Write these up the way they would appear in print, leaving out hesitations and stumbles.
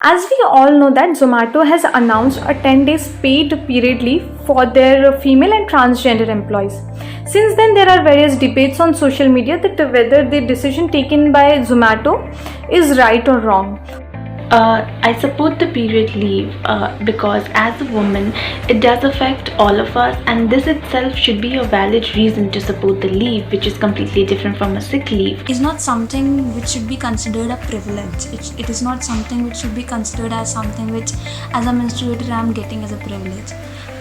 As we all know that Zomato has announced a 10 days paid period leave for their female and transgender employees. Since then there are various debates on social media that whether the decision taken by Zomato is right or wrong. I support the period leave because as a woman, it does affect all of us, and this itself should be a valid reason to support the leave, which is completely different from a sick leave. Is not something which should be considered a privilege. It is not something which should be considered as something which, as a menstruator, I am getting as a privilege.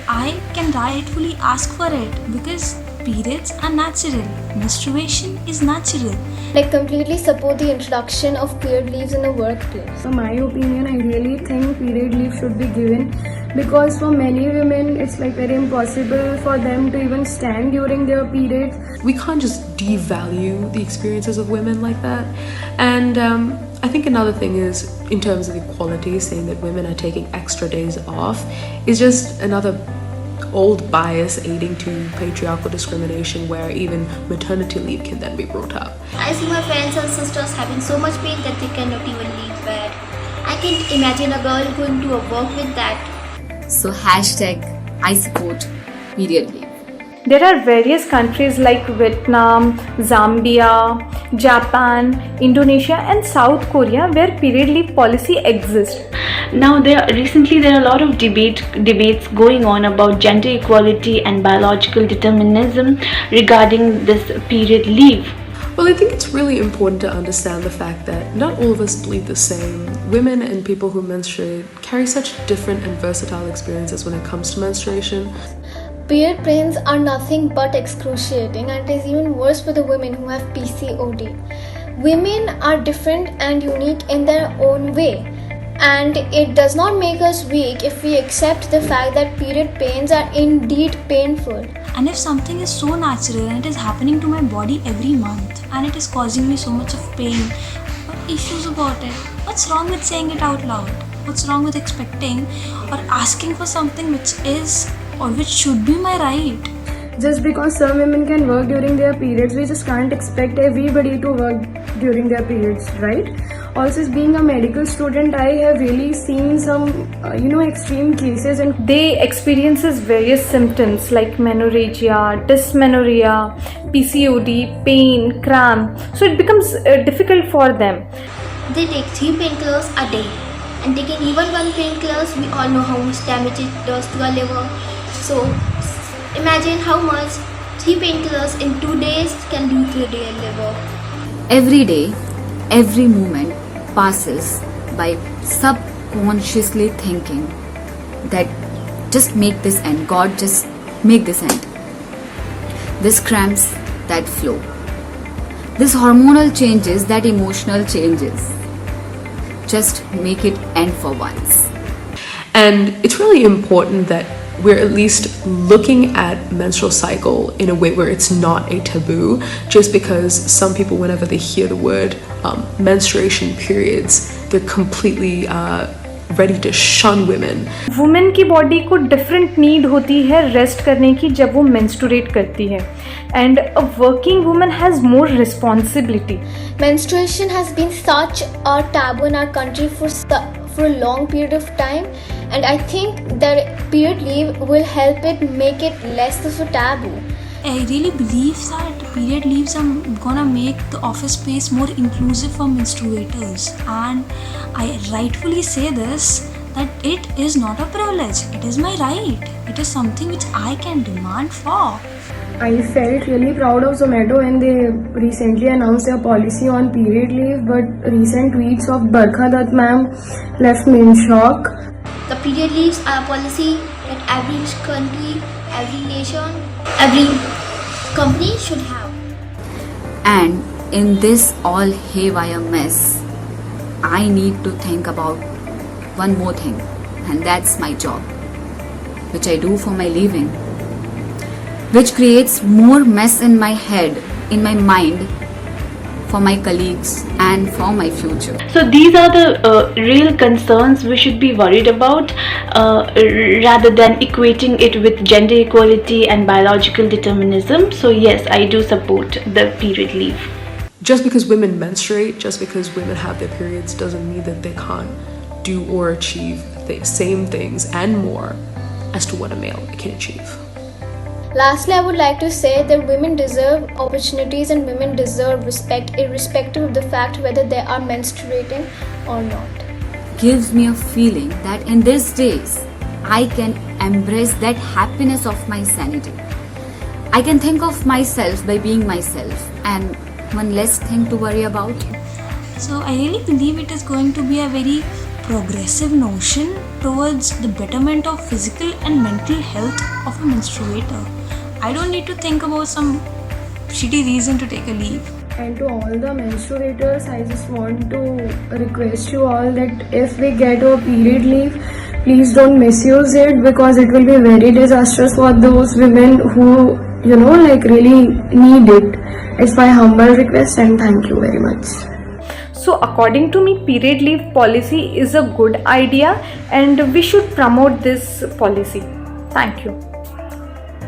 I can rightfully ask for it because periods are natural. Menstruation is natural. I completely support the introduction of period leaves in the workplace. In my opinion, I really think period leave should be given because for many women it's like very impossible for them to even stand during their periods. We can't just devalue the experiences of women like that. And I think another thing is, in terms of equality, saying that women are taking extra days off is just another old bias aiding to patriarchal discrimination, where even maternity leave can then be brought up. I see my friends and sisters having so much pain that they cannot even leave bed. I can't imagine a girl going to a work with that. So hashtag I support period leave. There are various countries like Vietnam, Zambia, Japan, Indonesia and South Korea where period leave policy exists. Now, there are a lot of debates going on about gender equality and biological determinism regarding this period leave. Well, I think it's really important to understand the fact that not all of us bleed the same. Women and people who menstruate carry such different and versatile experiences when it comes to menstruation. Period pains are nothing but excruciating, and it is even worse for the women who have PCOD. Women are different and unique in their own way, and it does not make us weak if we accept the fact that period pains are indeed painful. And if something is so natural and it is happening to my body every month and it is causing me so much of pain or issues about it, what's wrong with saying it out loud? What's wrong with expecting or asking for something which is or which should be my right? Just because some women can work during their periods, we just can't expect everybody to work during their periods, right? Also, as being a medical student, I have really seen some, extreme cases, and They experiences various symptoms like menorrhagia, dysmenorrhea, PCOD, pain, cramp. So it becomes difficult for them. They take 3 painkillers a day, and taking even one painkillers, we all know how much damage it does to our liver. So imagine how much 3 painkillers in 2 days can do to their liver. Every day, every moment passes by subconsciously thinking that just make this end, God, just make this end. This cramps, that flow. This hormonal changes, that emotional changes. Just make it end for once. And it's really important that we're at least looking at menstrual cycle in a way where it's not a taboo, just because some people, whenever they hear the word menstruation periods, they're completely ready to shun women. Women की body को different need होती है rest करने की जब वो menstruate करती है and a working woman has more responsibility. Menstruation has been such a taboo in our country for a long period of time, and I think that period leave will help it make it less of a taboo. I really believe that period leaves are gonna make the office space more inclusive for menstruators, and I rightfully say this that it is not a privilege, it is my right, it is something which I can demand for. I felt really proud of Zomato when they recently announced their policy on period leave, but recent tweets of Barkha Dutt ma'am left me in shock. The period leaves are a policy that every country, every nation, every company should have. And in this all haywire mess, I need to think about one more thing, and that's my job, which I do for my living, which creates more mess in my head, in my mind, for my colleagues and for my future. So these are the real concerns we should be worried about, rather than equating it with gender equality and biological determinism. So yes, I do support the period leave. Just because women menstruate, just because women have their periods, doesn't mean that they can't do or achieve the same things and more as to what a male can achieve. Lastly, I would like to say that women deserve opportunities and women deserve respect irrespective of the fact whether they are menstruating or not. Gives me a feeling that in these days I can embrace that happiness of my sanity. I can think of myself by being myself and one less thing to worry about. So I really believe it is going to be a very progressive notion towards the betterment of physical and mental health of a menstruator. I don't need to think about some shitty reason to take a leave. And to all the menstruators, I just want to request you all that if we get a period leave, please don't misuse it, because it will be very disastrous for those women who, really need it. It's my humble request, and thank you very much. So according to me, period leave policy is a good idea and we should promote this policy. Thank you.